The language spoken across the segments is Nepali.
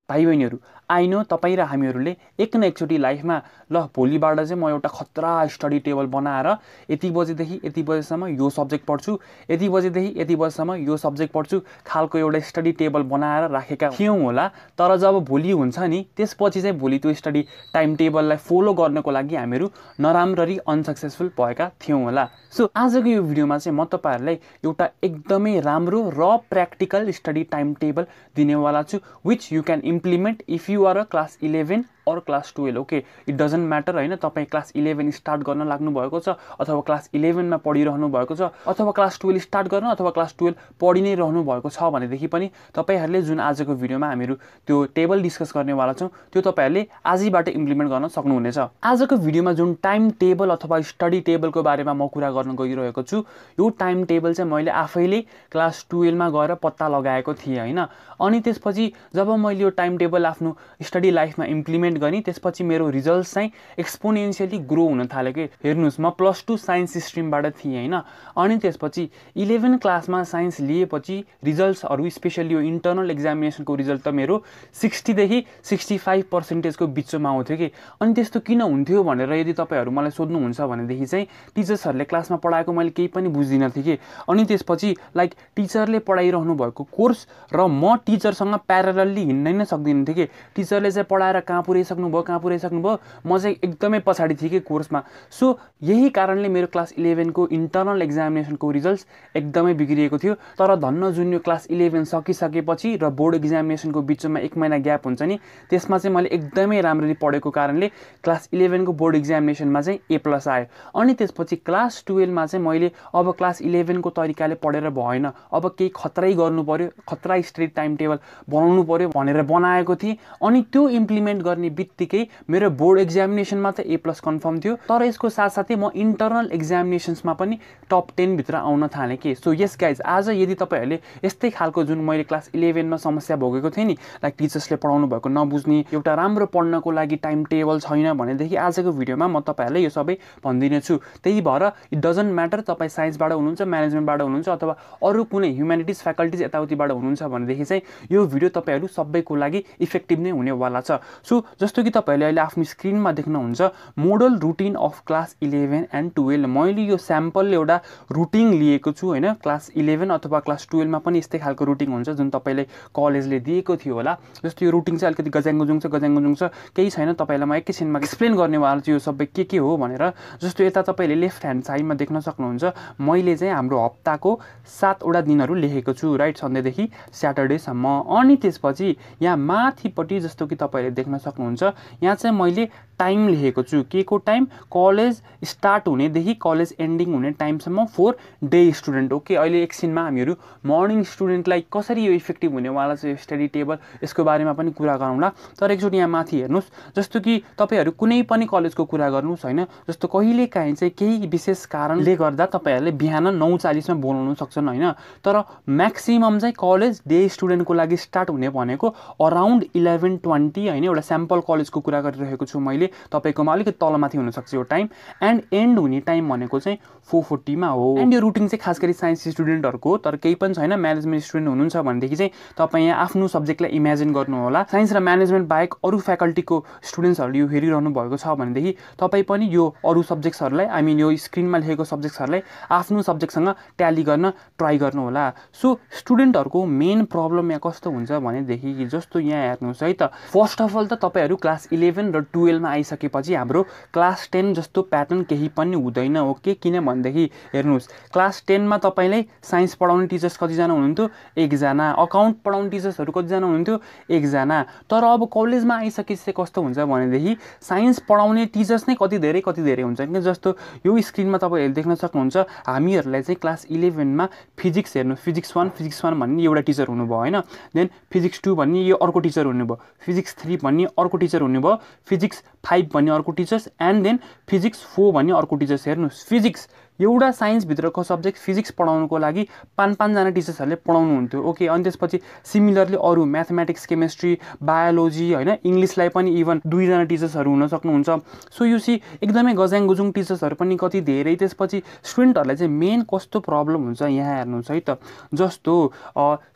भाइ बहिनीहरू, आई नो तपाईँ र हामीहरूले एक न एकचोटि लाइफमा ल भोलिबाट चाहिँ म एउटा खतरा स्टडी टेबल बनाएर यति बजेदेखि यति बजेसम्म यो सब्जेक्ट पढ्छु, यति बजेदेखि यति बजेसम्म यो सब्जेक्ट पढ्छु खालको एउटा स्टडी टेबल बनाएर राखेका थियौँ होला। तर जब भोलि हुन्छ नि त्यसपछि चाहिँ भोलि त्यो स्टडी टाइम टेबललाई फलो गर्नको लागि हामीहरू नराम्ररी अनसक्सेसफुल भएका थियौँ होला। सो आजको यो भिडियोमा चाहिँ म तपाईँहरूलाई एउटा एकदमै राम्रो र प्र्याक्टिकल स्टडी टाइम टेबल दिनेवाला छु, which you can implement if you are a class 11 और class 12। Okay, it doesn't matter होइन, तपाईँ क्लास 11 स्टार्ट गर्न लाग्नु भएको छ अथवा क्लास 11 मा पढिरहनु भएको छ अथवा क्लास 12 स्टार्ट गर्न अथवा क्लास 12 पढि नै रहनु भएको छ भनेदेखि पनि तपाईँहरूले जुन आजको भिडियोमा हामीहरू त्यो टेबल डिस्कस गर्नेवाला छौँ त्यो तपाईँहरूले आजैबाट इम्प्लिमेन्ट गर्न सक्नुहुनेछ। आजको भिडियोमा जुन टाइम टेबल अथवा स्टडी टेबलको बारेमा म कुरा गर्न गइरहेको छु, यो टाइम टेबल चाहिँ मैले आफैले क्लास 12 मा गएर पत्ता लगाएको थिएँ होइन। अनि त्यसपछि जब मैले यो टाइम टेबल आफ्नो स्टडी लाइफमा इम्प्लिमेन्ट गरेँ त्यसपछि मेरो रिजल्ट्स चाहिँ एक्सपोनेन्सियली ग्रो हुन थाल्यो कि। हेर्नुहोस्, म +2 साइन्स स्ट्रिमबाट थिएँ होइन। अनि त्यसपछि 11 क्लासमा साइन्स लिएपछि रिजल्ट्सहरू स्पेसली यो इन्टर्नल एक्जामिनेसनको रिजल्ट त मेरो 60 देखि 65% को बिचमा आउँथ्यो कि। अनि त्यस्तो किन हुन्थ्यो भनेर यदि तपाईँहरू मलाई सोध्नुहुन्छ भनेदेखि चाहिँ टिचर्सहरूले क्लासमा पढाएको मैले केही पनि बुझ्दिनँ थिएँ कि। अनि त्यसपछि लाइक टिचरले पढाइरहनु भएको कोर्स र म टिचरसँग प्यारलली हिँड्नै नै सक्दिनँ थिएँ कि। टिचरले चाहिँ पढाएर कहाँ पुऱ्याइसक्नुभयो म चाहिँ एकदमै पछाडि थिएँ कि कोर्समा। सो यही कारणले मेरो क्लास 11 को इन्टर्नल एक्जामिनेसनको रिजल्ट्स एकदमै बिग्रिएको थियो। तर धन्न जुन यो क्लास 11 सकिसकेपछि र बोर्ड एक्जामिनेसनको बिचमा 1 महिना ग्याप हुन्छ नि, त्यसमा चाहिँ मैले एकदमै राम्ररी पढेको कारणले क्लास 11 को बोर्ड एक्जामिनेसनमा चाहिँ A+ आयो। अनि त्यसपछि क्लास 12 मा चाहिँ मैले अब क्लास 11 को तरिकाले पढेर भएन, अब केही खतरै गर्नु पर्यो, खतरा स्ट्रिक्ट टाइम टेबल बनाउनु पर्यो भनेर बनाएको थिएँ। अनि त्यो इम्प्लिमेन्ट गर्ने बित्तिकै मेरो बोर्ड एक्जामिनेसनमा त A+ कन्फर्म थियो, तर यसको साथसाथै म इन्टर्नल एक्जामिनेसन्समा पनि टप 10 भित्र आउन थालेँ कि। सो यस गाइज, आज यदि तपाईँहरूले यस्तै खालको जुन मैले क्लास 11 मा समस्या भोगेको थिएँ नि, लाइक टिचर्सले पढाउनु भएको नबुझ्ने, एउटा राम्रो पढ्नको लागि टाइम टेबल छैन भनेदेखि आजको भिडियोमा म तपाईँहरूलाई यो सबै भनिदिनेछु। त्यही भएर इट डजन्ट म्याटर तपाईँ साइन्सबाट हुनुहुन्छ, म्यानेजमेन्टबाट हुनुहुन्छ अथवा अरू कुनै ह्युम्यानिटिज फ्याकल्टिज यताउतिबाट हुनुहुन्छ भनेदेखि चाहिँ यो भिडियो तपाईँहरू सबैको लागि इफेक्टिभ नै हुनेवाला छ। सो जस्तो कि तपाईँहरूले अहिले आफ्नो स्क्रिनमा देख्नुहुन्छ model routine of class 11 and 12। मैले यो स्याम्पल एउटा रुटिन लिएको छु होइन। क्लास 11 अथवा क्लास 12 मा पनि यस्तै खालको रुटिन हुन्छ जुन तपाईँले कलेजले दिएको थियो होला। जस्तो यो रुटिन चाहिँ अलिकति गज्याङगुजुङ छ, केही छैन, तपाईँलाई म एकैछिनमा एक्सप्लेन गर्नेवाला छु यो सबै के हो भनेर। जस्तो यता तपाईँले लेफ्ट ह्यान्ड साइडमा देख्न सक्नुहुन्छ मैले चाहिँ हाम्रो हप्ताको 7 वटा दिनहरू लेखेको छु, राइट, सन्डेदेखि स्याटरडेसम्म। अनि त्यसपछि यहाँ माथिपट्टि जस्तो कि तपाईँले देख्न सक्नुहुन्छ यहाँ चाहिँ मैले टाइम लेखेको छु। के को टाइम? कलेज स्टार्ट हुनेदेखि कलेज एन्डिङ हुने टाइमसम्म फर डे स्टुडेन्ट। ओके, अहिले एकछिनमा हामीहरू मर्निङ स्टुडेन्टलाई कसरी यो इफेक्टिभ हुनेवाला छ यो स्टडी टेबल, यसको बारेमा पनि कुरा गरौँला। तर एकचोटि यहाँ माथि हेर्नुहोस्, जस्तो कि तपाईँहरू कुनै पनि कलेजको कुरा गर्नुहोस् होइन, जस्तो कहिलेकाहीँ चाहिँ केही विशेष कारणले गर्दा तपाईँहरूले बिहान 9:40 मा बोलाउनु सक्छन् होइन। तर म्याक्सिमम चाहिँ कलेज डे स्टुडेन्टको लागि स्टार्ट हुने भनेको अराउन्ड 11:20 होइन। एउटा स्याम्पल कलेजको कुरा गरिरहेको छु मैले, तपाईँकोमा अलिकति तलमाथि हुनसक्छ यो टाइम। एन्ड एन्ड हुने टाइम भनेको चाहिँ 4:40 मा हो। एन्ड यो रुटिन चाहिँ खास गरी साइन्स स्टुडेन्टहरूको, तर केही पनि छैन, म्यानेजमेन्ट स्टुडेन्ट हुनुहुन्छ भनेदेखि चाहिँ तपाईँ यहाँ आफ्नो सब्जेक्टलाई इमेजिन गर्नु होला। साइन्स र म्यानेजमेन्ट बाहेक अरू फ्याकल्टीको स्टुडेन्ट्सहरूले यो हेरिरहनु भएको छ भनेदेखि तपाईँ पनि यो अरू सब्जेक्ट्सहरूलाई, आई मिन यो स्क्रिनमा लेखेको सब्जेक्ट्सहरूलाई आफ्नो सब्जेक्टसँग ट्याली गर्न ट्राई गर्नु होला। सो स्टुडेन्टहरूको मेन प्रब्लम यहाँ कस्तो हुन्छ भनेदेखि जस्तो यहाँ हेर्नुहोस् है त, फर्स्ट अफ अल त तपाईँहरू क्लास 11 र 12 मा आइसकेपछि हाम्रो क्लास 10 जस्तो प्याटर्न केही पनि हुँदैन। ओके, किनभनेदेखि हेर्नुहोस्, क्लास 10 मा तपाईँलाई साइन्स पढाउने टिचर्स कतिजना हुनुहुन्थ्यो? 1 जना। अकाउन्ट पढाउने टिचर्सहरू कतिजना हुनुहुन्थ्यो? 1 जना। तर अब कलेजमा आइसकेपछि कस्तो हुन्छ भनेदेखि साइन्स पढाउने टिचर्स नै कति धेरै हुन्छन् कि। जस्तो यो स्क्रिनमा तपाईँहरूले देख्न सक्नुहुन्छ हामीहरूलाई चाहिँ क्लास 11 मा फिजिक्स हेर्नु, फिजिक्स 1 भन्ने एउटा टिचर हुनुभयो होइन। देन फिजिक्स 2 भन्ने यो अर्को टिचर हुनुभयो, फिजिक्स 3 भन्ने अर्को टिचर हुनुभयो, फिजिक्स 5 भन्ने अर्को टिचर्स, एन्ड देन फिजिक्स 4 भन्ने अर्को टिचर्स। हेर्नुहोस्, फिजिक्स एउटा साइन्सभित्रको सब्जेक्ट फिजिक्स पढाउनुको लागि 5 जना टिचर्सहरूले पढाउनुहुन्थ्यो। ओके, अनि त्यसपछि सिमिलरली अरू म्याथमेटिक्स, केमिस्ट्री, बायोलोजी होइन, इङ्ग्लिसलाई पनि इभन 2 जना टिचर्सहरू हुन सक्नुहुन्छ। सो यो सी एकदमै गज्याङ गुजुङ टिचर्सहरू पनि कति धेरै। त्यसपछि स्टुडेन्टहरूलाई चाहिँ मेन कस्तो प्रब्लम हुन्छ यहाँ हेर्नुहोस् है त, जस्तो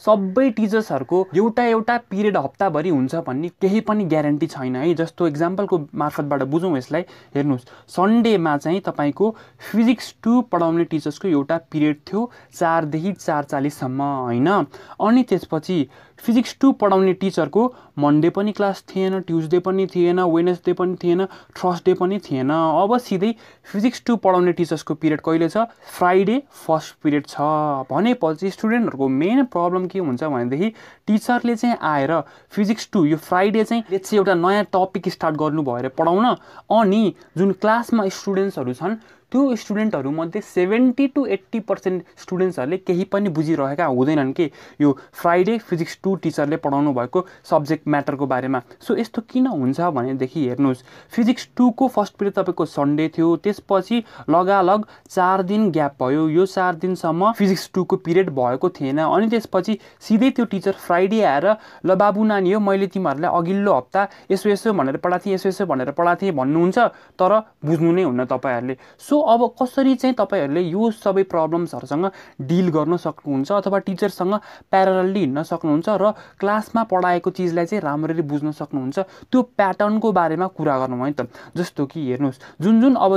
सबै टिचर्सहरूको एउटा पिरियड हप्ताभरि हुन्छ भन्ने केही पनि ग्यारेन्टी छैन है। जस्तो इक्जाम्पलको मार्फतबाट बुझौँ यसलाई, हेर्नुहोस् सन्डेमा चाहिँ तपाईँको फिजिक्स 2 पढाउने टिचर्सको एउटा पिरियड थियो 4 देखि 4:40 सम्म होइन। अनि त्यसपछि फिजिक्स 2 पढाउने टिचरको मन्डे पनि क्लास थिएन, ट्युजडे पनि थिएन, वेडनेसडे पनि थिएन, थर्सडे पनि थिएन। अब सिधै फिजिक्स 2 पढाउने टिचर्सको पिरियड कहिले छ? फ्राइडे फर्स्ट पिरियड छ। भनेपछि स्टुडेन्टहरूको मेन प्रब्लम के हुन्छ भनेदेखि टिचरले चाहिँ आएर फिजिक्स 2 यो फ्राइडे चाहिँ लेट्स एउटा नयाँ टपिक स्टार्ट गर्नु भएर पढाउन, अनि जुन क्लासमा स्टुडेन्ट्सहरू छन् त्यो स्टुडेन्टहरूमध्ये 70 to 80% स्टुडेन्ट्सहरूले केही पनि बुझिरहेका हुँदैनन् कि यो फ्राइडे फिजिक्स 2 टिचरले पढाउनु भएको सब्जेक्ट म्याटरको बारेमा। सो यस्तो किन हुन्छ भनेदेखि हेर्नुहोस्, फिजिक्स 2 को फर्स्ट पिरियड तपाईँको सन्डे थियो, त्यसपछि लगालग 4 दिन ग्याप भयो, यो 4 दिनसम्म फिजिक्स 2 को पिरियड भएको थिएन। अनि त्यसपछि सिधै त्यो टिचर फ्राइडे आएर ल बाबु नानी हो मैले तिमीहरूलाई अघिल्लो हप्ता यसो भनेर पढाएको थिएँ, यसो भनेर पढाएको थिएँ भन्नुहुन्छ, तर बुझ्नु नै हुन्न तपाईँहरूले। सो अब कसरी चाहिँ तपाईँहरूले यो सबै प्रब्लम्सहरूसँग डिल गर्न सक्नुहुन्छ अथवा टिचरसँग प्यारलली हिँड्न सक्नुहुन्छ र क्लासमा पढाएको चिजलाई चाहिँ राम्ररी बुझ्न सक्नुहुन्छ, त्यो प्याटर्नको बारेमा कुरा गरौँ है त। जस्तो कि हेर्नुहोस्,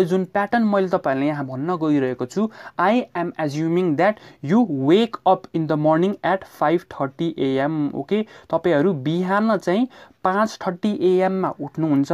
जुन प्याटर्न मैले तपाईँहरूलाई यहाँ भन्न गइरहेको छु, I am assuming that you wake up in the morning at 5:30 AM। Okay, तपाईँहरू बिहान चाहिँ 5:30 AM उठ्नुहुन्छ,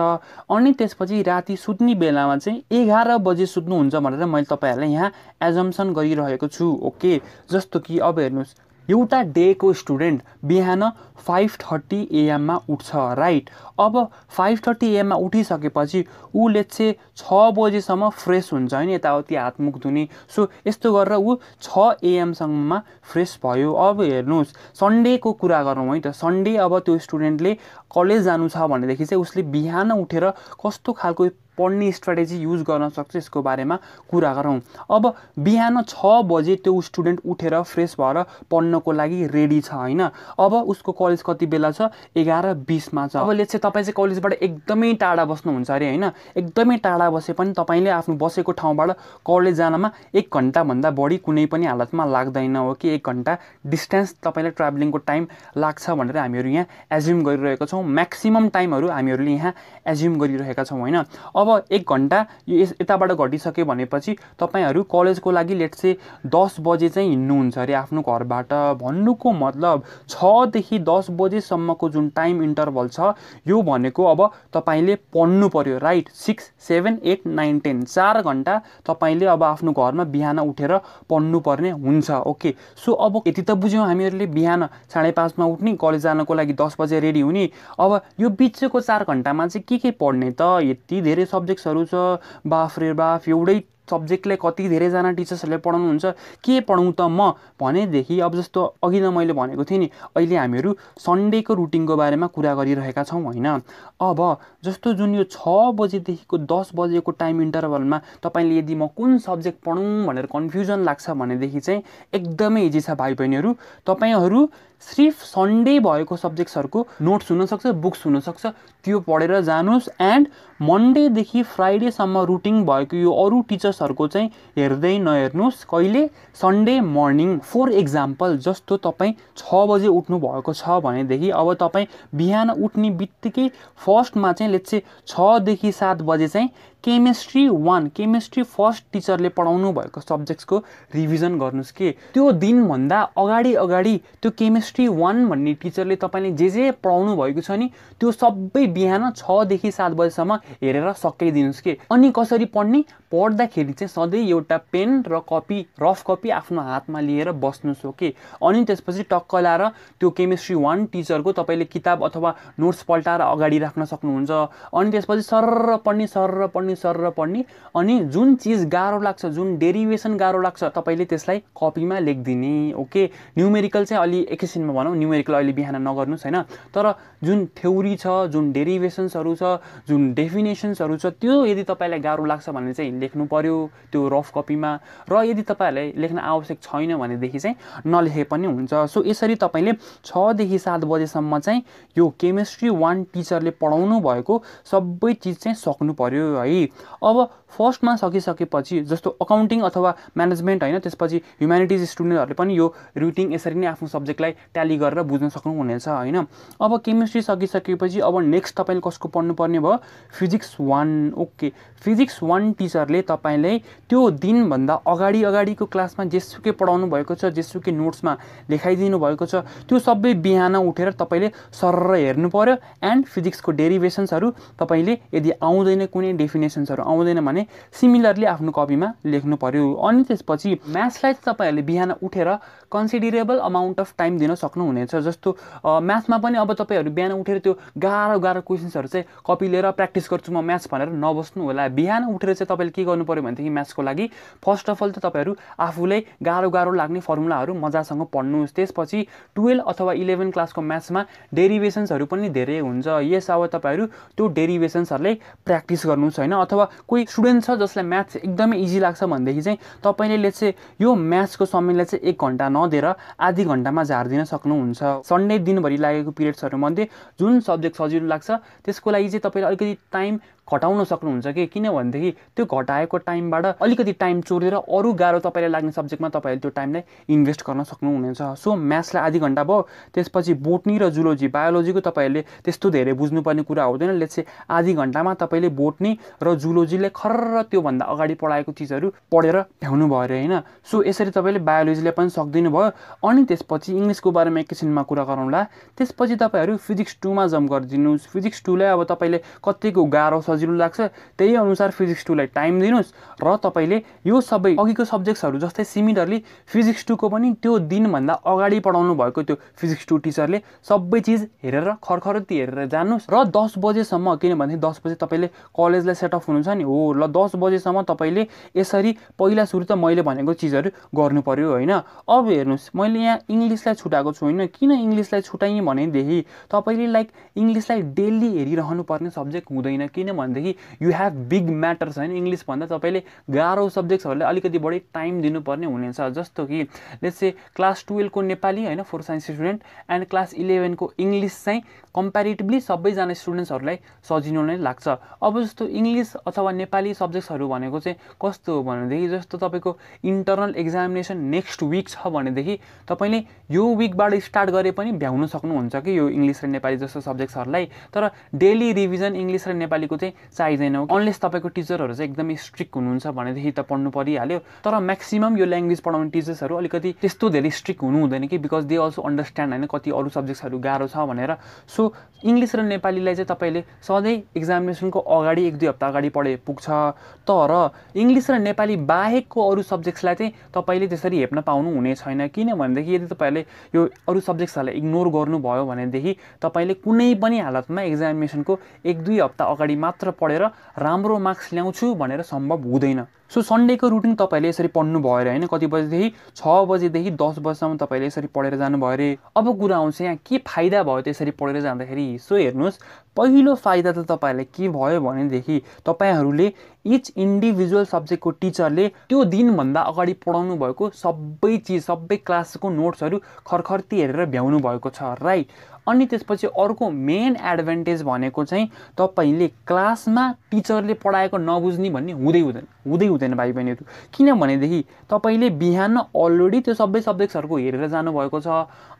अनि त्यसपछि राति सुत्ने बेलामा चाहिँ 11 बजे सुत्नुहुन्छ भनेर मैले तपाईँहरूलाई यहाँ एजम्सन गरिरहेको छु। ओके, जस्तो कि अब हेर्नुहोस्, एउटा डेको स्टुडेन्ट बिहान 5:30 AM उठ्छ, राइट। अब 5:30 AM उठिसकेपछि ऊ लेट्स से 6 बजेसम्म फ्रेस हुन्छ होइन, यताउति हातमुख धुने। सो यस्तो गरेर ऊ 6 AM सम्ममा फ्रेस भयो। अब हेर्नुहोस्, सन्डेको कुरा गरौँ है त। सन्डे अब त्यो स्टुडेन्टले कलेज जानु छ भनेदेखि चाहिँ उसले बिहान उठेर कस्तो खालको पढ्ने स्ट्राटेजी युज गर्न सक्छ यसको बारेमा कुरा गरौँ। अब बिहान 6 बजे त्यो स्टुडेन्ट उठेर फ्रेस भएर पढ्नको लागि रेडी छ होइन। अब उसको कलेज कति बेला छ? 11:20 छ। अब लेट्स से तपाईँ चाहिँ कलेजबाट एकदमै टाढा बस्नुहुन्छ अरे होइन, एकदमै टाढा बसे पनि तपाईँले आफ्नो बसेको ठाउँबाट कलेज जानमा 1 घन्टाभन्दा बढी कुनै पनि हालतमा लाग्दैन हो कि 1 घन्टा डिस्टेन्स तपाईँलाई ट्राभलिङको टाइम लाग्छ भनेर हामीहरू यहाँ एज्युम गरिरहेका छौँ। म्याक्सिमम टाइमहरू हामीहरूले यहाँ एज्युम गरिरहेका छौँ होइन। अब 1 घन्टा यो यताबाट घटिसक्यो भनेपछि तपाईँहरू कलेजको लागि लेट्स से 10 बजे चाहिँ हिँड्नुहुन्छ अरे आफ्नो घरबाट। भन्नुको मतलब 6 देखि 10 बजेसम्मको जुन टाइम इन्टरभल छ यो भनेको अब तपाईँले पढ्नु पर्यो, राइट। 6, 7, 8, 9, 10 4 घन्टा तपाईँले अब आफ्नो घरमा बिहान उठेर पढ्नुपर्ने हुन्छ। ओके, सो अब यति त बुझ्यौँ हामीहरूले, बिहान 5:30 उठ्ने, कलेज जानको लागि 10 बजे रेडी हुने। अब यो बिचको 4 घन्टामा चाहिँ के पढ्ने त? यति धेरै सब्जेक्ट्सहरू छ, बाफ रे बाफ, एउटै सब्जेक्टलाई कति धेरैजना टिचर्सहरूले पढाउनुहुन्छ, के पढौँ त म भनेदेखि अब जस्तो अघि नै मैले भनेको थिएँ नि, अहिले हामीहरू सन्डेको रुटिनको बारेमा कुरा गरिरहेका छौँ होइन। अब जस्तो जुन यो 6 बजेदेखिको 10 बजेको टाइम इन्टरभलमा तपाईँले यदि म कुन सब्जेक्ट पढौँ भनेर कन्फ्युजन लाग्छ भनेदेखि चाहिँ एकदमै इजी छ भाइ बहिनीहरू। तपाईँहरू सिर्फ सन्डे भएको सब्जेक्ट्सहरूको नोट्स हुनसक्छ, बुक्स हुनसक्छ, त्यो पढेर जानुहोस्। एन्ड मन्डेदेखि फ्राइडेसम्म रुटिन भएको यो अरू टिचर्सहरूको चाहिँ हेर्दै नहेर्नुहोस्। कहिले? Sunday morning. फर एक्जाम्पल, जस्तो तपाईँ 6 बजे उठ्नु भएको छ भनेदेखि अब तपाईँ बिहान उठ्ने बित्तिकै फर्स्टमा चाहिँ लेट्स से 6 देखि 7 बजे चाहिँ केमिस्ट्री 1, केमिस्ट्री फर्स्ट टिचरले पढाउनु भएको सब्जेक्ट्सको रिभिजन गर्नुहोस् कि त्यो दिनभन्दा अगाडि त्यो केमिस्ट्री 1 भन्ने टिचरले तपाईँले जे पढाउनु भएको छ नि त्यो सबै बिहान 6 देखि 7 बजेसम्म हेरेर सकाइदिनुहोस् कि। अनि कसरी पढ्ने? पढ्दाखेरि चाहिँ सधैँ एउटा पेन र कपी, रफ कपी आफ्नो हातमा लिएर बस्नुहोस् हो कि। अनि त्यसपछि टक्क लाएर त्यो केमिस्ट्री 1 टिचरको तपाईँले किताब अथवा नोट्स पल्टाएर अगाडि राख्न सक्नुहुन्छ। अनि त्यसपछि सरर पढ्ने पढ्ने सरर पढ्ने अनि जुन चिज गाह्रो लाग्छ, जुन डेरिभेसन गाह्रो लाग्छ तपाईले त्यसलाई कपीमा लेखिदिने। ओके, न्युमेरिकल चाहिँ अलि एकैछिनमा भनौँ, न्युमेरिकल अहिले बिहान नगर्नुस् हैन, तर जुन थ्योरी छ, जुन डेरिभेसन्सहरू छ, जुन डेफिनेसन्सहरू छ, त्यो यदि तपाईलाई गाह्रो लाग्छ भने चाहिँ लेख्नु पर्यो त्यो रफ कपीमा, र यदि तपाईहरुलाई लेख्न आवश्यक छैन भनेदेखि चाहिँ नलेखे पनि हुन्छ। सो यसरी तपाईले 6 देखि 7 बजेसम्म चाहिँ यो केमिस्ट्री 1 टिचरले पढाउनु भएको सबै चीज चाहिँ सक्नु पर्यो है। अब फर्स्टमा सकिसकेपछि जस्तो अकाउन्टिङ अथवा म्यानेजमेन्ट हैन, त्यसपछि ह्युम्यानिटिज स्टुडेन्टहरुले पनि यो रिटिङ यसरी नै आफ्नो सब्जेक्टलाई ट्याली गरेर बुझ्न सक्नुहुनेछ हैन। अब केमिस्ट्री सकिसकेपछि अब नेक्स्ट तपाईले कसको पढ्नु पर्ने भयो, फिजिक्स 1। ओके, फिजिक्स 1 टिचरले तपाईलाई त्यो दिन भन्दा अगाडिको क्लासमा जेसुकै पढाउनु भएको छ, जेसुकै नोट्समा लेखाइदिनु भएको छ, त्यो सबै बिहान उठेर तपाईले सरर हेर्नु पर्यो एन्ड फिजिक्सको डेरिभेसन्सहरु तपाईले यदि आउँदैन, कुनै डेफिनेसन्सहरु आउँदैन भने सिमिलरली आफ्नो कपीमा लेख्नु पर्यो। अनि त्यसपछि म्याथ्सलाई तपाईहरुले बिहान उठेर कन्सिडरेबल अमाउन्ट अफ टाइम दिन सक्नुहुनेछ। जस्तो म्याथमा पनि अब तपाईहरु बिहान उठेर त्यो गाह्रो क्वेशन्सहरु चाहिँ कपी लिएर प्र्याक्टिस गर्छु म म्याथ्स भनेर नबस्नु होला। बिहान उठेर चाहिँ तपाईले के गर्नु पर्यो भनेदेखि म्याथ्सको लागि फर्स्ट अफ अल त तपाईहरु आफूलाई गाह्रो लाग्ने फर्मुलाहरु मजासँग पढ्नुस्। त्यसपछि 12 अथवा 11 क्लासको म्याथ्समा डेरिभेसन्सहरु पनि धेरै हुन्छ। यस अब तपाईहरु त्यो डेरिभेसन्सहरुलाई प्र्याक्टिस गर्नुस् हैन। अथवा कोही स्टुडेन्ट छ जसलाई म्याथ्स एकदमै इजी लाग्छ भनेदेखि चाहिँ तपाईले लेट्स से यो म्याथ्सको समयलाई चाहिँ 1 घण्टा नदिएर आधी घण्टामा झार्दिन सक्नुहुन्छ। सन्डे दिनभरि लागेको पिरियड्सहरु मध्ये जुन सब्जेक्ट सजिलो लाग्छ त्यसको लागि चाहिँ तपाईले अलिकति टाइम घटाउन सक्नुहुन्छ कि, किनभनेदेखि त्यो घटाएको टाइमबाट अलिकति टाइम चोरेर अरु गाह्रो तपाईलाई लाग्ने सब्जेक्टमा तपाईले त्यो टाइमलाई इन्भेस्ट गर्न सक्नुहुनेछ। सो म्याथ्सलाई आधी घण्टा भयो, त्यसपछि बोटनी र जुलोजी बायोलोजीको तपाईले त्यस्तो धेरै बुझ्नुपर्ने कुरा हुँदैन। लेट्स से आधी घण्टामा तपाईले बोटनी र जुलोजीले खर्र त्यो भन्दा अगाडि पढाएको चीजहरु पढेर भ्याउनु भयो रे हैन। सो यसरी तपाईले बायोलोजीले पनि सक्दिनु भयो। अनि त्यसपछि इंग्लिशको बारेमा एकैछिनमा कुरा गरौँला। त्यसपछि तपाईहरु फिजिक्स 2 मा जम्प गर्दिनुस्। फिजिक्स 2 लाई अब तपाईले कतिको गाह्रो सजिलो लाग्छ त्यही अनुसार फिजिक्स 2 लाई टाइम दिनुस् र तपाईले यो सबै अघिको सब्जेक्ट्सहरु जस्तै सिमिलरली फिजिक्स 2 को पनि त्यो दिन भन्दा अगाडि पढाउनु भएको त्यो फिजिक्स 2 टिचरले सबै चीज हेरेर खरखरती हेरेर जानुस् र 10 बजेसम्म, किनभने 10 बजे तपाईले कलेजलाई सेट अफ हुनुहुन्छ नि हो, ल 10 बजेसम्म तपाईले यसरी पहिला सुरु त मैले भनेको चीजहरु गर्नु पर्यो हैन। अब हेर्नुस्, मैले यहाँ इंग्लिशलाई छुटाएको छु हैन। किन इंग्लिशलाई छुटाएँ भनेदेखि तपाईले लाइक इंग्लिशलाई डेली हेरिरहनु पर्ने सब्जेक्ट हुँदैन, किनभनेदेखि यु हैव बिग म्याटर्स हैन। इंग्लिश भन्दा तपाईले गाह्रो सब्जेक्ट्सहरुलाई अलिकति बढी टाइम दिनुपर्ने हुनेछ। जस्तो कि लेट्स से क्लास 12 को नेपाली हैन for science student and class 11 को इंग्लिश चाहिँ कम्प्यारेटिभली सबैजना स्टुडेन्ट्सहरुलाई सजिलो नै लाग्छ। अब जस्तो इंग्लिश अथवा नेपाली सब्जेक्ट्सहरु भनेको चाहिँ कस्तो हो भनेदेखि जस्तो तपाईको इन्टरनल एक्जामिनेसन नेक्स्ट वीक छ भनेदेखि तपाईले यो वीकबाट स्टार्ट गरे पनि भ्याउन सक्नुहुन्छ कि यो इंग्लिश र नेपाली जस्तो सब्जेक्ट्सहरुलाई। तर डेली रिभिजन इंग्लिश र नेपालीको चाहिँ चाहिदैन, अनलेस तपाईको टिचरहरु चाहिँ एकदमै स्ट्रिक्ट हुनुहुन्छ भनेदेखि त पढ्नु परिहाल्यो। तर म्याक्सिमम यो ल्याङ्ग्वेज पढाउने टिचर्सहरु अलिकति त्यस्तो धेरै स्ट्रिक्ट हुनु हुँदैन कि, बिकज दे अल्सो अन्डरस्ट्यान्ड हैन कति अरु सब्जेक्ट्सहरु गाह्रो छ भनेर। सो इंग्लिश र नेपालीलाई चाहिँ तपाईले सधैं एक्जामिनेसनको अगाडि 1-2 हप्ता अगाडि पढे पुग्छ। तर इंग्लिश र नेपाली बाहेकको अरु सब्जेक्ट्सलाई चाहिँ तपाईले त्यसरी हेप्न पाउनु हुने छैन, किनभनेदेखि यदि तपाईले यो अरु सब्जेक्ट्सहरुलाई इग्नोर गर्नुभयो भनेदेखि तपाईले कुनै पनि हालतमा एक्जामिनेसनको 1-2 हप्ता अगाडि मात्र पढेर राम्रो मार्क्स ल्याउँछु भनेर सम्भव हुँदैन। सो सन्डेको रुटिन तपाईले यसरी पढ्नु भयो रे हैन। कति बजेदेखि 6 बजेदेखि 10 बजेसम्म तपाईले यसरी पढेर जानु भयो रे। अब कुरा आउँछ यहाँ के फाइदा भयो त्यसरी पढेर जाँदाखेरि। सो हेर्नुस्, पहिलो फाइदा त तपाईहरुलाई के भयो भनेदेखि तपाईहरुले इच इन्डिभिजुअल सब्जेक्टको टिचरले त्यो दिन भन्दा अगाडि पढाउनु भएको सबै चीज, सबै क्लासको नोट्सहरु खरखरती हेरेर भ्याउनु भएको छ, राइट। अनि त्यसपछि अर्को मेन एडभान्टेज भनेको चाहिँ तपाईले क्लासमा टिचरले पढाएको नबुझ्ने भन्ने हुँदैन भाइ बहिनीहरु। किनभनेदेखि तपाईले बिहान अलरेडी त्यो सबै सब्जेक्ट्सहरुको हेरेर जानु भएको छ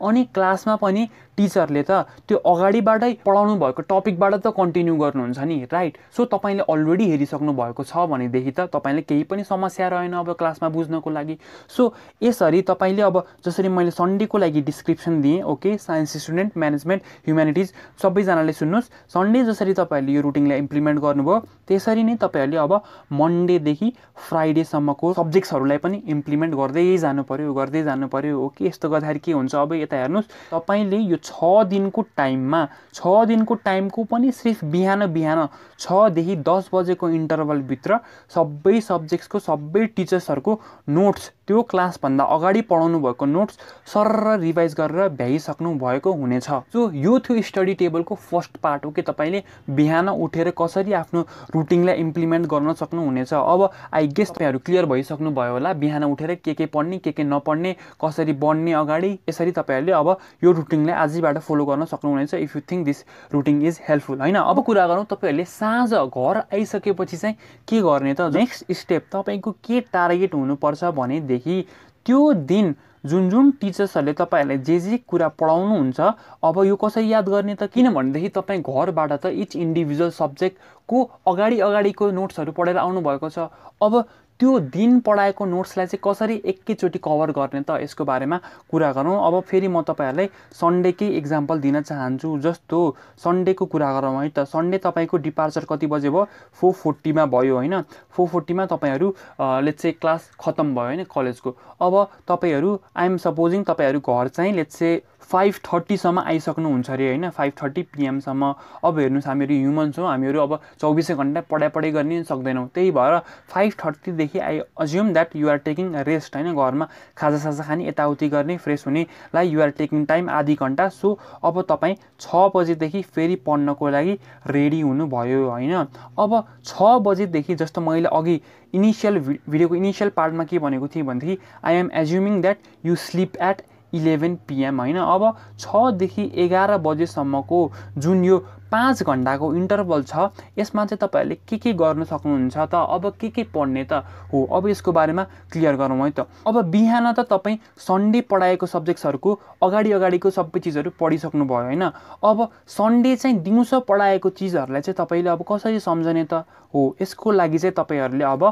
अनि क्लासमा पनि टिचरले त त्यो अगाडिबाटै पढाउनु भएको टपिकबाट त कन्टिन्यू गर्नुहुन्छ नि, राइट। सो तपाईले अलरेडी हेरिसक्नु भएको छ भनेदेखि त तपाईले केही पनि समस्या रहेन अब क्लासमा बुझ्नको लागि। सो यसरी तपाईले अब जसरी मैले सन्डेको लागि डिस्क्रिप्सन दिएँ, okay, science student management management, humanities सबैजनाले सुन्नुहोस्। सन्डे जसरी तपाईँहरूले यो रुटिनलाई इम्प्लिमेन्ट गर्नुभयो त्यसरी नै तपाईँहरूले अब मन्डेदेखि फ्राइडेसम्मको सब्जेक्ट्सहरूलाई पनि इम्प्लिमेन्ट गर्दै जानु पर्यो। ओके, यस्तो गर्दाखेरि के हुन्छ, अब यता हेर्नुहोस्, तपाईँले यो 6 दिनको टाइमको पनि सिर्फ बिहान 6 देखि 10 बजेको इन्टरभलभित्र सबै सब्जेक्ट्सको सबै टिचर्सहरूको नोट्स, त्यो क्लासभन्दा अगाडि पढाउनु भएको नोट्स सरर रिभाइज गरेर भ्याइसक्नु भएको हुनेछ। सो यो थियो स्टडी टेबलको फर्स्ट पार्ट हो कि तपाईँले बिहान उठेर कसरी आफ्नो रुटिनलाई इम्प्लिमेन्ट गर्न सक्नुहुनेछ। अब आई गेस तपाईँहरू क्लियर भइसक्नु भयो होला, बिहान उठेर के पढ्ने, के नपढ्ने, कसरी बढ्ने अगाडि, यसरी तपाईँहरूले अब यो रुटिनलाई आजैबाट फलो गर्न सक्नुहुनेछ if you think this routine is helpful, होइन। अब कुरा गरौँ तपाईँहरूले साँझ घर आइसकेपछि चाहिँ के गर्ने त। नेक्स्ट स्टेप तपाईँको के टार्गेट हुनुपर्छ भनेदेखि त्यो दिन जुन टिचर्सहरूले तपाईँहरूलाई जे कुरा पढाउनुहुन्छ, अब यो कसरी याद गर्ने त, किनभनेदेखि तपाईँ घरबाट त इच इन्डिभिजुअल सब्जेक्टको अगाडिको नोट्सहरू पढेर आउनुभएको छ। अब त्यो दिन पढाएको नोट्सलाई चाहिँ कसरी एकैचोटि कभर गर्ने त, यसको बारेमा कुरा गरौँ। अब फेरि म तपाईँहरूलाई सन्डेकै इक्जाम्पल दिन चाहन्छु। जस्तो सन्डेको कुरा गरौँ है त। सन्डे तपाईँको डिपार्चर कति बजे भयो, 4:40 भयो, होइन। 4:40 तपाईँहरू लेट्स से क्लास खत्तम भयो होइन कलेजको। अब तपाईँहरू आइएम सपोजिङ तपाईँहरू घर चाहिँ लेट्स से 5:30 आइसक्नुहुन्छ अरे, होइन, 5:30 PM अब हेर्नुहोस्, हामीहरू ह्युमन्स हौँ, हामीहरू अब 24 घन्टा पढाइ गर्नै सक्दैनौँ। त्यही भएर 5:30 I assume that you are taking rest, होइन, घरमा खाजासाजा खाने, यताउति गर्ने, फ्रेस हुनेलाई यु आर टेकिङ टाइम आधी घन्टा। सो अब तपाईँ 6 बजेदेखि फेरि पढ्नको लागि रेडी हुनुभयो, होइन। अब 6 बजेदेखि जस्तो मैले अघि भिडियोको इनिसियल पार्टमा के भनेको थिएँ भनेदेखि I am assuming that you sleep at 11 PM, होइन। अब 6 देखि 11 बजेसम्मको जुन यो 5 घन्टाको इन्टरभल छ, यसमा चाहिँ तपाईँहरूले के गर्न सक्नुहुन्छ त, अब के पढ्ने त हो, अब यसको बारेमा क्लियर गरौँ है त। अब बिहान त तपाईँ सन्डे पढाएको सब्जेक्ट्सहरूको अगाडिको सबै चिजहरू पढिसक्नु भयो, होइन। अब सन्डे चाहिँ दिउँसो पढाएको चिजहरूलाई चाहिँ तपाईँले अब कसरी सम्झने त हो, यसको लागि चाहिँ तपाईँहरूले अब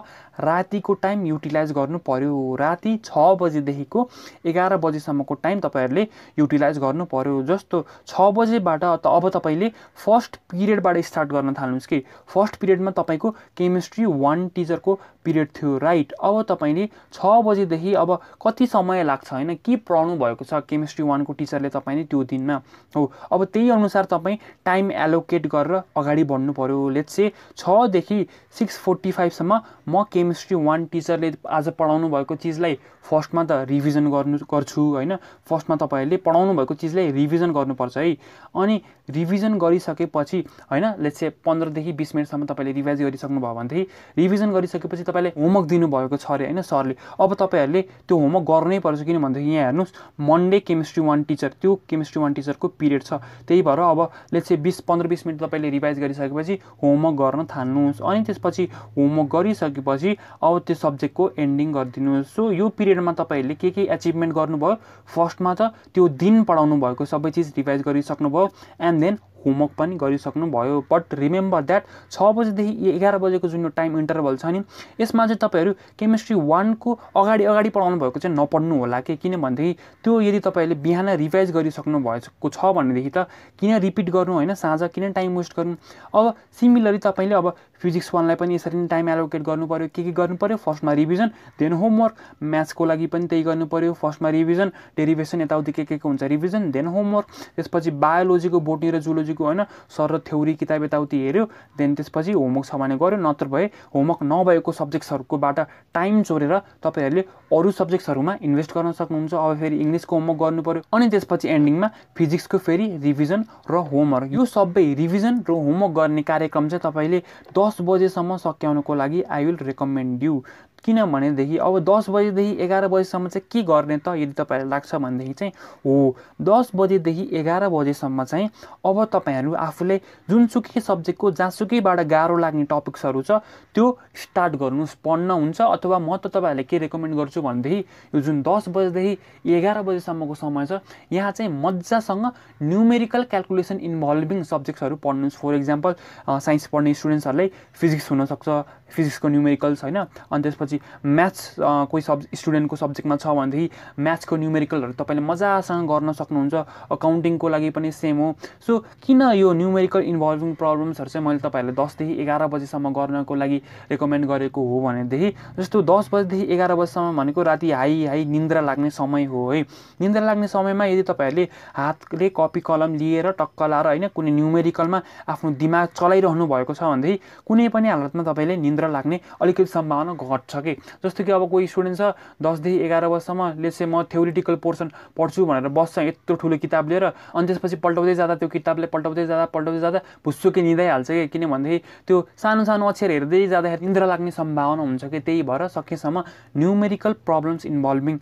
रातिको टाइम युटिलाइज गर्नु पर्यो। राति 6 बजेदेखिको 11 बजेसम्मको टाइम तपाईँहरूले युटिलाइज गर्नु पर्यो। जस्तो 6 बजेबाट त अब तपाईँले फर्स्ट पिरियडबाट स्टार्ट गर्न थाल्नुहोस् कि फर्स्ट पिरियडमा तपाईँको केमिस्ट्री 1 टिचरको पिरियड थियो, राइट। अब तपाईँले 6 बजेदेखि अब कति समय लाग्छ, होइन, के पढाउनु भएको छ केमिस्ट्री 1 को टिचरले तपाईँले त्यो दिनमा हो, अब त्यही अनुसार तपाईँ टाइम एलोकेट गरेर अगाडि बढ्नु पर्यो। लेट्स से 6 देखि 6:45 म केमिस्ट्री 1 टिचरले आज पढाउनु भएको चिजलाई फर्स्टमा त रिभिजन गर्छु, होइन। फर्स्टमा तपाईँहरूले पढाउनु भएको चिजलाई रिभिजन गर्नुपर्छ है। अनि रिभिजन गरिसकेपछि, होइन, लेट्स से 15 देखि 20 मिनटसम्म तपाईँले रिभाइज गरिसक्नु भयो भनेदेखि रिभिजन गरिसकेपछि तपाईँले होमवर्क दिनुभएको छ अरे, होइन, सरले। अब तपाईँहरूले त्यो होमवर्क गर्नै पर्छ, किनभनेदेखि यहाँ हेर्नुहोस्, मन्डे केमिस्ट्री 1 टिचर, त्यो केमिस्ट्री 1 टिचरको पिरियड छ। त्यही भएर अब लेट्स से 15-20 मिनट तपाईँले रिभाइज गरिसकेपछि होमवर्क गर्न थाल्नुहोस्। अनि त्यसपछि होमवर्क गरिसकेपछि अब त्यो सब्जेक्टको एन्डिङ गरिदिनुहोस्। सो यो पिरियडमा तपाईँहरूले के एचिभमेन्ट गर्नुभयो, फर्स्टमा त त्यो दिन पढाउनु भएको सबै चिज रिभाइज गरिसक्नुभयो एन्ड देन होमवर्क पनि गरिसक्नु भयो। बट रिमेम्बर द्याट 6 बजेदेखि 11 बजेको जुन टाइम इन्टरभल छ नि, यसमा चाहिँ तपाईँहरू केमिस्ट्री 1 को अगाडि पढाउनु भएको चाहिँ नपढ्नु होला कि, किनभनेदेखि त्यो यदि तपाईँहरूले बिहान रिभाइज गरिसक्नु भएको छ भनेदेखि त किन रिपिट गर्नु, होइन, साँझ किन टाइम वेस्ट गर्नु। अब सिमिलरली तपाईँले अब फिजिक्स 1 लाई पनि यसरी नै टाइम एलोकेट गर्नु पर्यो। के गर्नु पर्यो, फर्स्टमा रिभिजन देन होमवर्क। म्याथ्सको लागि पनि त्यही गर्नु पर्यो, फर्स्टमा रिभिजन, डेरिभेसन यताउति के हुन्छ रिभिजन देन होमवर्क। त्यसपछि बायोलोजीको, बोटनी र जुलोजीको, होइन, सर र थ्योरी किताब यताउति हेऱ्यो, देन त्यसपछि होमवर्क छ भने गर्यो, नत्र भए होमवर्क नभएको सब्जेक्ट्सहरूकोबाट टाइम चोरेर तपाईँहरूले अरू सब्जेक्ट्सहरूमा इन्भेस्ट गर्न सक्नुहुन्छ। अब फेरि इङ्ग्लिसको होमवर्क गर्नु पर्यो, अनि त्यसपछि एन्डिङमा फिजिक्सको फेरि रिभिजन र होमवर्क। यो सबै रिभिजन र होमवर्क गर्ने कार्यक्रम चाहिँ तपाईँले 10 बजेसम्म सक्याउनुको लागि आई विल रेकमेन्ड यू। किनभनेदेखि अब 10 बजेदेखि 11 बजेसम्म चाहिँ के गर्ने त यदि तपाईँहरूलाई लाग्छ भनेदेखि चाहिँ हो, 10 बजेदेखि 11 बजेसम्म चाहिँ अब तपाईँहरू आफूले जुनसुकै सब्जेक्टको जहाँसुकैबाट गाह्रो लाग्ने टपिक्सहरू छ त्यो स्टार्ट गर्नुहोस्, पढ्न हुन्छ। अथवा म त तपाईँहरूले के रेकमेन्ड गर्छु भनेदेखि यो जुन 10 बजेदेखि 11 बजेसम्मको समय छ, यहाँ चाहिँ मजासँग न्युमेरिकल क्यालकुलेसन इन्भल्भिङ सब्जेक्ट्सहरू पढ्नुहोस्। फर इक्जाम्पल साइन्स पढ्ने स्टुडेन्ट्सहरूलाई फिजिक्स हुनसक्छ, फिजिक्सको न्युमेरिकल्स होइन, अनि त्यसपछि म्याथ्स कोही स्टुडेन्टको सब्जेक्टमा छ भनेदेखि म्याथ्सको न्युमेरिकलहरू तपाईँले मजासँग गर्न सक्नुहुन्छ। अकाउन्टिङको लागि पनि सेम हो। सो किन यो न्युमेरिकल इन्भल्भिङ प्रब्लम्सहरू चाहिँ मैले तपाईँहरूले 10 देखि 11 बजीसम्म गर्नको लागि रेकमेन्ड गरेको हो भनेदेखि, जस्तो 10 बजीदेखि 11 बजीसम्म भनेको राति हाई निन्द्रा लाग्ने समय हो है। निन्द्रा लाग्ने समयमा यदि तपाईँहरूले हातले कपी कलम लिएर टक्क लाएर होइन कुनै न्युमेरिकलमा आफ्नो दिमाग चलाइरहनु भएको छ भनेदेखि कुनै पनि हालतमा तपाईँले निन्द्रा लाग्ने अलिकति सम्भावना घट्छ कि। जस्तो कि अब कोही स्टुडेन्ट छ 10 देखि 11 बजीसम्म, लेट्स से म थ्योरिटिकल पोर्सन पढ्छु भनेर बस्छ यत्रो ठुलो किताब लिएर, अनि त्यसपछि पल्टाउँदै जाँदा त्यो किताबले पल्टाउँदै जाँदा भुस्सुकै निदाइहाल्छ कि, किनभनेदेखि त्यो सानो सानो अक्षर हेर्दै जाँदाखेरि निन्द्रा लाग्ने सम्भावना हुन्छ कि। त्यही भएर सकेसम्म न्युमेरिकल प्रब्लम्स इन्भल्भिङ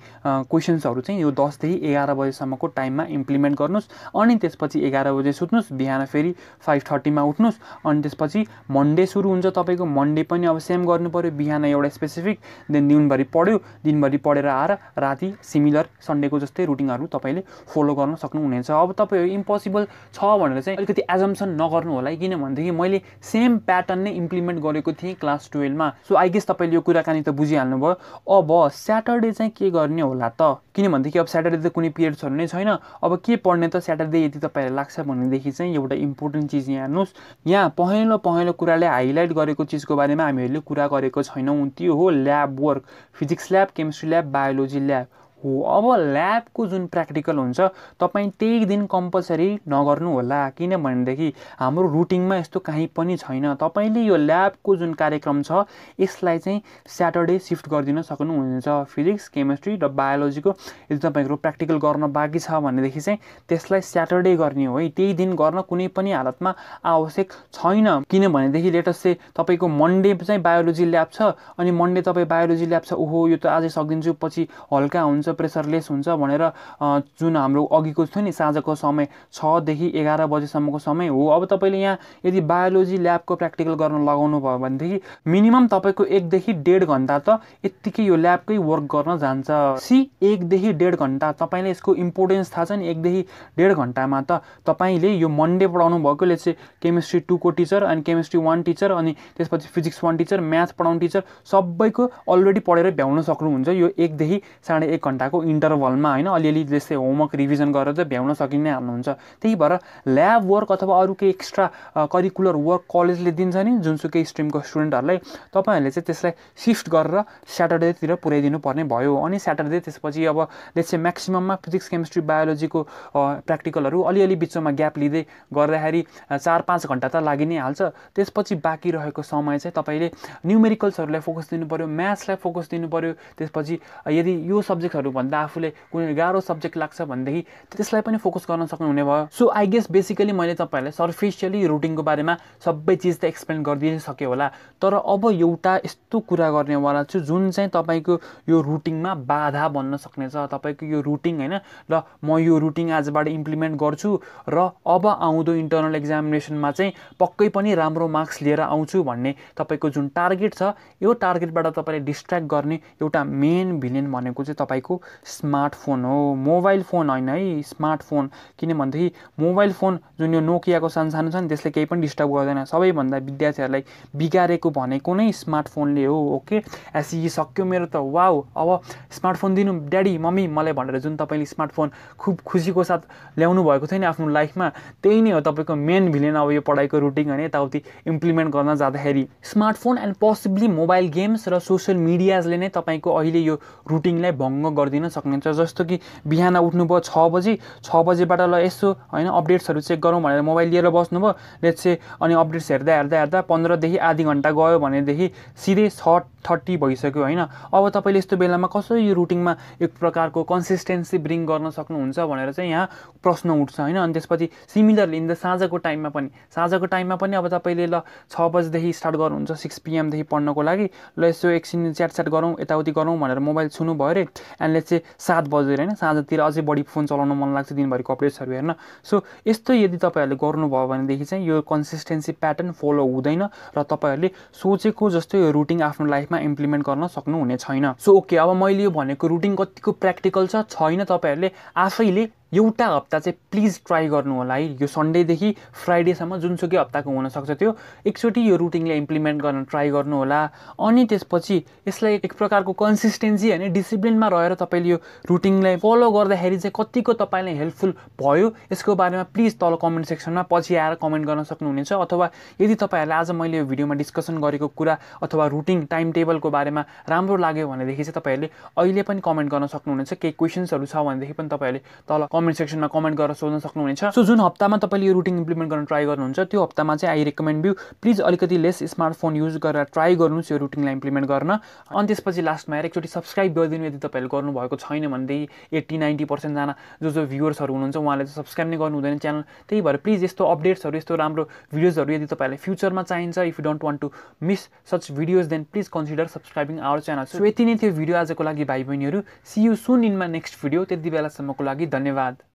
क्वेसन्सहरू चाहिँ यो 10 देखि 11 बजीसम्मको टाइममा इम्प्लिमेन्ट गर्नुहोस्। अनि त्यसपछि 11 बजे सुत्नुहोस्, बिहान फेरि 5:30 उठ्नुहोस्। अनि त्यसपछि मन्डे सुरु हुन्छ तपाईँको। मन्डे पनि अब सेम गर्नु पऱ्यो, बिहान एउटा स्पेसिफिक, देन दिनभरि पढ्यो, दिनभरि पढेर आएर राति सिमिलर सन्डेको जस्तै रुटिनहरू तपाईँले फलो गर्न सक्नुहुनेछ। अब तपाईँहरू इम्पोसिबल छ भनेर चाहिँ अलिकति एजम्सन नगर्नु होला है, किनभनेदेखि मैले सेम प्याटर्न नै इम्प्लिमेन्ट गरेको थिएँ क्लास 12मा। सो आई गेस तपाईँले यो कुराकानी त बुझिहाल्नु भयो। अब स्याटरडे चाहिँ के गर्ने होला त, किनभनेदेखि अब स्याटरडे त कुनै पिरियड्सहरू नै छैन। अब के पढ्ने त स्याटरडे यदि तपाईँहरूलाई लाग्छ भनेदेखि चाहिँ एउटा इम्पोर्टेन्ट चिज यहाँ हेर्नुहोस्, यहाँ पहेँलो कुराले हाइलाइट गरेको चिजको बारेमा हामीहरूले कुरा गरेको छैनौँ, त्यो हो lab work. Physics lab, chemistry lab, biology lab हो। अब ल्याबको जुन प्र्याक्टिकल हुन्छ तपाईँ त्यही दिन कम्पलसरी नगर्नु होला, किनभनेदेखि हाम्रो रुटिनमा यस्तो कहीँ पनि छैन। तपाईँले यो ल्याबको जुन कार्यक्रम छ यसलाई चाहिँ स्याटरडे सिफ्ट गरिदिन सक्नुहुनेछ। फिजिक्स, केमिस्ट्री र बायोलोजीको यदि तपाईँको प्र्याक्टिकल गर्न बाँकी छ भनेदेखि चाहिँ त्यसलाई स्याटरडे गर्ने हो है, त्यही दिन गर्न कुनै पनि हालतमा आवश्यक छैन। किनभनेदेखि लेटस से तपाईँको मन्डे चाहिँ बायोलोजी ल्याब छ, अनि मन्डे तपाईँ बायोलोजी ल्याब छ, ओहो यो त आजै सकिदिन्छु, पछि हल्का हुन्छ, प्रेसरलेस हुन्छ भनेर जुन हाम्रो अघिको थियो नि साँझको समय 6 देखि 11 बजेसम्मको समय हो। अब तपाईँले यहाँ यदि बायोलोजी ल्याबको प्र्याक्टिकल गर्न लगाउनु भयो भनेदेखि मिनिमम तपाईँको 1 देखि 1.5 घन्टा त यत्तिकै यो ल्याबकै वर्क गर्न जान्छ। 1 देखि 1.5 घन्टा तपाईँले यसको इम्पोर्टेन्स थाहा छ नि। 1 देखि 1.5 घन्टामा त तपाईँले यो मन्डे पढाउनु भएकोले चाहिँ केमिस्ट्री 2 को टिचर, अनि केमिस्ट्री 1 टिचर, अनि त्यसपछि फिजिक्स 1 टिचर, म्याथ पढाउने टिचर सबैको अलरेडी पढेर भ्याउन सक्नुहुन्छ यो 1 देखि 1.5 घन्टाको इन्टरभलमा होइन। अलिअलि जस्तै होमवर्क रिभिजन गरेर चाहिँ भ्याउन सकि नै हाल्नुहुन्छ। त्यही भएर ल्याब वर्क अथवा अरू केही एक्स्ट्रा करिकुलर वर्क कलेजले दिन्छ नि जुनसुकै स्ट्रिमको स्टुडेन्टहरूलाई, तपाईँहरूले चाहिँ त्यसलाई सिफ्ट गरेर स्याटरडेतिर पुर्याइदिनु पर्ने भयो। अनि स्याटरडे त्यसपछि अब लेट्स से म्याक्सिमममा फिजिक्स, केमिस्ट्री, बायोलोजीको प्र्याक्टिकलहरू अलिअलि बिचमा ग्याप लिँदै गर्दाखेरि 4-5 घन्टा त लागि नै हाल्छ। त्यसपछि बाँकी रहेको समय चाहिँ तपाईँले न्युमेरिकल्सहरूलाई फोकस दिनु पऱ्यो, म्याथ्सलाई फोकस दिनु पऱ्यो। त्यसपछि यदि यो सब्जेक्टहरू भन्दा आफूले कुनै गाह्रो सब्जेक्ट लाग्छ भनेदेखि त्यसलाई पनि फोकस गर्न सक्नुहुने भयो। सो आई गेस बेसिकली मैले तपाईँहरूलाई सर्फिसियली रुटिनको बारेमा सबै चिज त एक्सप्लेन गरिदिइसकेँ होला, तर अब एउटा यस्तो कुरा गर्नेवाला छु जुन चाहिँ तपाईँको यो रुटिनमा बाधा बन्न सक्नेछ। तपाईँको यो रुटिन होइन, ल म यो रुटिन आजबाट इम्प्लिमेन्ट गर्छु र अब आउँदो इन्टर्नल एक्जामिनेसनमा चाहिँ पक्कै पनि राम्रो मार्क्स लिएर आउँछु भन्ने तपाईँको जुन टार्गेट छ, यो टार्गेटबाट तपाईँले डिस्ट्र्याक्ट गर्ने एउटा मेन भिलेन भनेको चाहिँ तपाईँको स्मार्टफोन हो। मोबाइल फोन होइन है, स्मार्टफोन। किनभनेदेखि मोबाइल फोन जुन यो नोकियाको सानो छ नि त्यसले केही पनि डिस्टर्ब गर्दैन। सबैभन्दा विद्यार्थीहरूलाई बिगारेको भनेको नै स्मार्टफोनले हो। ओके, एसई सक्यो मेरो त, वाउ अब स्मार्टफोन दिनु ड्याडी मम्मी मलाई भनेर जुन तपाईँले स्मार्टफोन खुब खुसीको साथ ल्याउनु भएको थियो नि आफ्नो लाइफमा, त्यही नै हो तपाईँको मेन भिलेन अब यो पढाइको रुटिन होइन यताउति इम्प्लिमेन्ट गर्न जाँदाखेरि। Smartphone and possibly mobile games र सोसियल मिडियाजले नै तपाईँको अहिले यो रुटिनलाई भङ्ग गरिदिन सक्नुहुन्छ। जस्तो कि बिहान उठ्नुभयो 6 बजी, 6 बजेबाट ल यसो होइन अपडेट्सहरू चेक गरौँ भनेर मोबाइल लिएर बस्नुभयो लेट्स से, अनि अपडेट्स हेर्दा 15 देखि आधी घन्टा गयो भनेदेखि सिधै 6:30 भइसक्यो होइन। अब तपाईँले यस्तो बेलामा कसरी यो रुटिनमा एक प्रकारको कन्सिस्टेन्सी ब्रिङ गर्न सक्नुहुन्छ भनेर चाहिँ यहाँ प्रश्न उठ्छ होइन। अनि त्यसपछि सिमिलरली इन द साँझको टाइममा पनि अब तपाईँले ल 6 बजीदेखि स्टार्ट गर्नुहुन्छ 6 PM देखि पढ्नको लागि, ल यसो एकछिन च्याट गरौँ यताउति गरौँ भनेर मोबाइल छुनु भयो अरे, एन्ड लेट्स से 7 बजेर होइन साँझतिर अझै बढी फोन चलाउन मन लाग्छ दिनभरिको अपडेट्सहरू हेर्न। सो यस्तो यदि तपाईँहरूले गर्नुभयो भनेदेखि चाहिँ यो कन्सिस्टेन्सी प्याटर्न फलो हुँदैन र तपाईँहरूले सोचेको जस्तो यो रुटिन आफ्नो लाइफमा इम्प्लिमेन्ट गर्न सक्नुहुने छैन। सो ओके, अब मैले यो भनेको रुटिन कतिको प्र्याक्टिकल छैन, तपाईँहरूले आफैले एउटा हप्ता चाहिँ प्लिज ट्राई गर्नु होला है। यो सन्डेदेखि फ्राइडेसम्म जुनसुकै हप्ताको हुनसक्छ त्यो एकचोटि यो रुटिनलाई इम्प्लिमेन्ट गर्न ट्राई गर्नु होला। अनि त्यसपछि यसलाई एक प्रकारको कन्सिस्टेन्सी होइन डिसिप्लिनमा रहेर तपाईँले यो रुटिनलाई फलो गर्दाखेरि चाहिँ कतिको तपाईँलाई हेल्पफुल भयो यसको बारेमा प्लिज तल कमेन्ट सेक्सनमा पछि आएर कमेन्ट गर्न सक्नुहुनेछ। अथवा यदि तपाईँहरूलाई आज मैले यो भिडियोमा डिस्कसन गरेको कुरा अथवा रुटिन टाइम टेबलको बारेमा राम्रो लाग्यो भनेदेखि चाहिँ तपाईँहरूले अहिले पनि कमेन्ट गर्न सक्नुहुनेछ। केही क्वेसन्सहरू छ भनेदेखि पनि तपाईँहरूले तल कमेन्ट सेक्सनमा कमेन्ट गरेर सोध्न सक्नुहुनेछ। सो जुन हप्तामा तपाईँले यो रुटिन इम्प्लिमेन्ट गर्न ट्राई गर्नुहुन्छ त्यो हप्तामा चाहिँ आई रेकमेन्ड यू प्लिज अलिकति लेस स्मार्टफोन युज गरेर ट्राई गर्नुहोस् यो रुटिनलाई इम्प्लिमेन्ट गर्न। अनि त्यसपछि लास्टमा आएर एकचोटि सब्सक्राइब गरिदिनु यदि तपाईँहरूले गर्नुभएको छैन भनेदेखि 80-90% जना जो भ्युअर्सहरू हुनुहुन्छ उहाँले चाहिँ सब्सक्राइब नै गर्नु हुँदैन च्यानल। त्यही भएर प्लिज यस्तो अपडेट्सहरू यस्तो राम्रो भिडियोजहरू यदि तपाईँलाई फ्युचरमा चाहिन्छ if you don't want to miss such videos then please consider subscribing our channel. So यति नै थियो भिडियो आजको लागि भाइ बहिनीहरू। See you soon in my next video. त्यति बेलासम्मको लागि धन्यवाद।